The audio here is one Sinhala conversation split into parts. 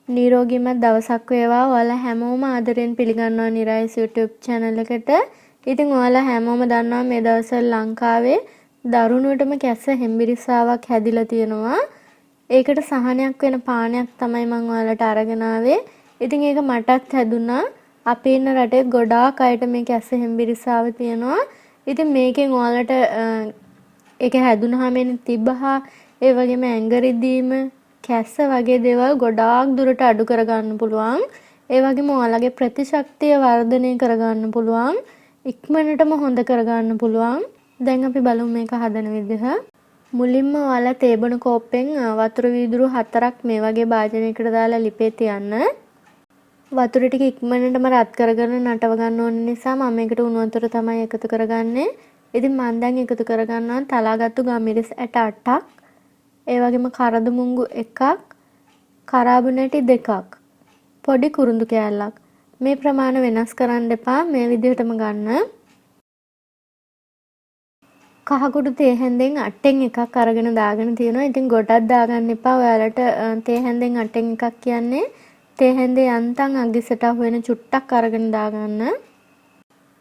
නිරෝගීමත් දවසක් වේවා. ඔයාලා හැමෝම ආදරෙන් පිළිගන්නවා නිරයිස් YouTube channel එකට. ඉතින් ඔයාලා හැමෝම දන්නවා මේ දවස්වල ලංකාවේ දරුණුවටම කැස්ස හෙම්බිරිස්සාවක් හැදිලා තියෙනවා. ඒකට සහනයක් වෙන පානයක් තමයි මම ඔයාලට අරගෙන ආවේ. ඉතින් ඒක මටත් හැදුනා. අපේ ඉන්න රටේ ගොඩාක් අයට මේ කැස්ස හෙම්බිරිස්සාව තියෙනවා. ඉතින් මේකෙන් ඔයාලට ඒක හැදුනහම එන තිබ්බහා ඒ වගේම ඇඟරිදීම කැස්ස වගේ දේවල් ගොඩාක් දුරට අඩු කරගන්න පුළුවන්. ඒ වගේම ඔයාලගේ ප්‍රතිශක්තිය වර්ධනය කරගන්න පුළුවන්. ඉක්මනටම හොඳ කරගන්න පුළුවන්. දැන් අපි බලමු මේක හදන විදිහ. මුලින්ම ඔයාලා තේබන කෝප්පෙන් වතුර වීදුරු 4ක් මේ වගේ භාජනයකට දාලා ලිපේ තියන්න. වතුර ටික ඉක්මනටම රත් කරගෙන නටව ගන්න ඕන නිසා මම මේකට උණු වතුර තමයි එකතු කරගන්නේ. ඉතින් මම දැන් එකතු කරගන්නවා තලාගත්තු ගම්මිරිස් ඇට 8ක්. ඒ වගේම කරදු මුංගු එකක්, කරාබු නැටි දෙකක්, පොඩි කුරුඳු කෑල්ලක්. මේ ප්‍රමාණය වෙනස් කරන්න එපා. මේ විදිහටම ගන්න. කහකුඩු තේ හැන්දෙන් 8න් එකක් අරගෙන දාගෙන තියෙනවා. ඉතින් ගොඩක් දාගන්න එපා. ඔයාලට තේ හැන්දෙන් 8න් එකක් කියන්නේ තේ හැන්දේ යන්තම් අගිසට අහු වෙන චුට්ටක් අරගෙන දාගන්න.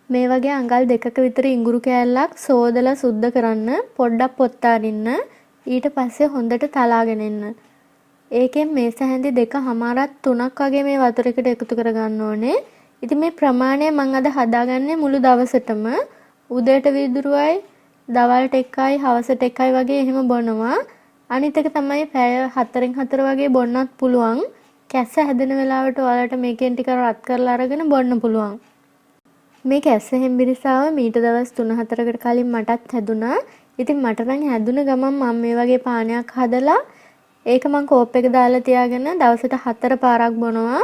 මේ වගේ අඟල් දෙකක විතර ඉඟුරු කෑල්ලක් සෝදලා සුද්ධ කරන්න. පොඩ්ඩක් පොත් අරින්න. ඊට පස්සේ හොඳට තලාගෙන එන්න. ඒකෙන් මේස හැන්දි 2.5 3ක් වගේ මේ වතුර එකට එකතු කරගන්න ඕනේ. ඉතින් මේ ප්‍රමාණය මම අද හදාගන්නේ මුළු දවසටම. උදේට වීදුරුවයි, දවල්ට එකයි, හවසට එකයි වගේ එහෙම බොනවා. අනිත් එක තමයි පැය 4න් 4 වගේ බොන්නත් පුළුවන්. කැස්ස හැදෙන වෙලාවට ඔයාලට මේකෙන් ටික රත් කරලා අරගෙන බොන්න පුළුවන්. මේ කැස්ස හෙම්බිරිස්සාව මීට දවස් 3-4කට කලින් මටත් හැදුනා. ඉතින් මට නම් හැදුන ගමන් මම මේ වගේ පානයක් හදලා ඒක මම කෝප් එක දාලා තියාගෙන දවසට 4 පාරක් බොනවා.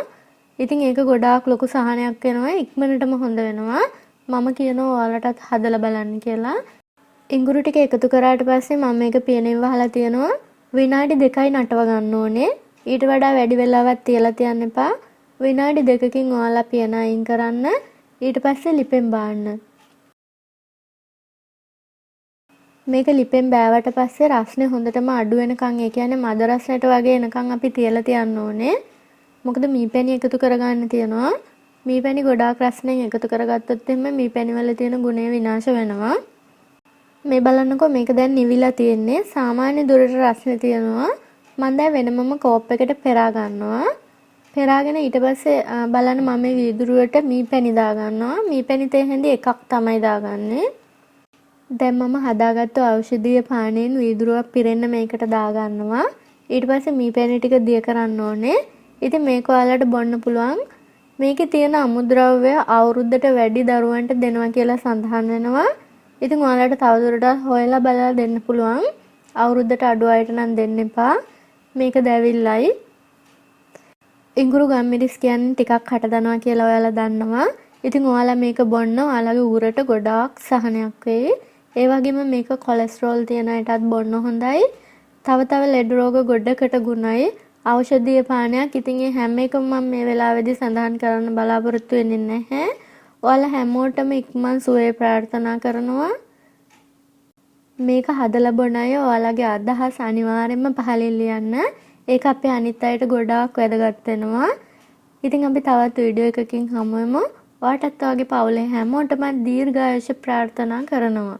ඉතින් ඒක ගොඩාක් ලොකු සහනයක් වෙනවා. ඉක්මනටම හොඳ වෙනවා. මම කියනවා ඔයාලටත් හදලා බලන්න කියලා. ඉඟුරු ටික එකතු කරාට පස්සේ මම මේක පියනෙන් වහලා තියනවා. විනාඩි 2යි නටව ගන්න ඕනේ. ඊට වඩා වැඩි වෙලාවක් තියලා තියන්න එපා. විනාඩි 2කින් ඔයාලා පියන අයින් කරන්න. ඊට පස්සේ ලිපෙන් බාන්න. මේක ලිපෙන් බෑවට පස්සේ රස්නේ හොඳටම අඩු වෙනකන් ඒ කියන්නේ මද රසයට වගේ එනකන් අපි තියලා තියන්න ඕනේ. මොකද මීපැණි එකතු කරගන්න තියෙනවා. මීපැණි ගොඩාක් රස්නෙන් එකතු කරගත්තොත් එimhe මීපැණි වල තියෙන ගුණය විනාශ වෙනවා. මේ බලන්නකෝ මේක දැන් නිවිලා තියෙන්නේ. සාමාන්‍ය දුරට රස්නේ තියෙනවා. මම දැන් වෙනමම කෝප් එකට පෙරා ගන්නවා. පෙරාගෙන ඊට පස්සේ බලන්න මම මේ වීදුරුවට මීපැණි දා ගන්නවා. මීපැණි තේ හැඳි එකක් තමයි දාගන්නේ. දැන් මම හදාගත්ත ඖෂධීය පානයෙන් වීදුරුවක් පිරෙන්න මේකට දාගන්නවා. ඊට පස්සේ මීපැණි ටික දිය කරන්න ඕනේ. ඉතින් මේක ඔයාලට බොන්න පුළුවන්. මේකේ තියෙන අමුද්‍රව්‍ය අවුරුද්දට වැඩි දරුවන්ට දෙනවා කියලා සඳහන් වෙනවා. ඉතින් ඔයාලට තවදුරටත් හොයලා බලලා දෙන්න පුළුවන්. අවුරුද්දට අඩු අයට නම් දෙන්න එපා. මේක දැවිල්ලයි. ඉඟුරු ගම්මිරිස් කියන්නේ ටිකක් හට දනවා කියලා ඔයාලා දන්නවා. ඉතින් ඔයාලා මේක බොන්න ඔයාලගේ උරට ගොඩාක් සහනයක් වෙයි. ඒ වගේම මේක කොලෙස්ටරෝල් තියෙන අයටත් බොන්න හොඳයි. තව ලෙඩ රෝග ගොඩකට ගුණයි. ඖෂධීය පානයක්. ඉතින් මේ හැම එකම මම මේ වෙලාවේදී සඳහන් කරන්න බලාපොරොත්තු වෙන්නේ නැහැ. ඔයාලා හැමෝටම ඉක්මන් සුවය ප්‍රාර්ථනා කරනවා. මේක හදලා බොන අය ඔයාලගේ අදහස් අනිවාර්යෙන්ම පහලින් ලියන්න. ඒක අපේ අනිත් අයට ගොඩාක් වැදගත් වෙනවා. ඉතින් අපි තවත් වීඩියෝ එකකින් හමු වෙමු. ඔයාටත් ඔයාගේ පවුලේ හැමෝටම දීර්ඝායුෂ ප්‍රාර්ථනා කරනවා.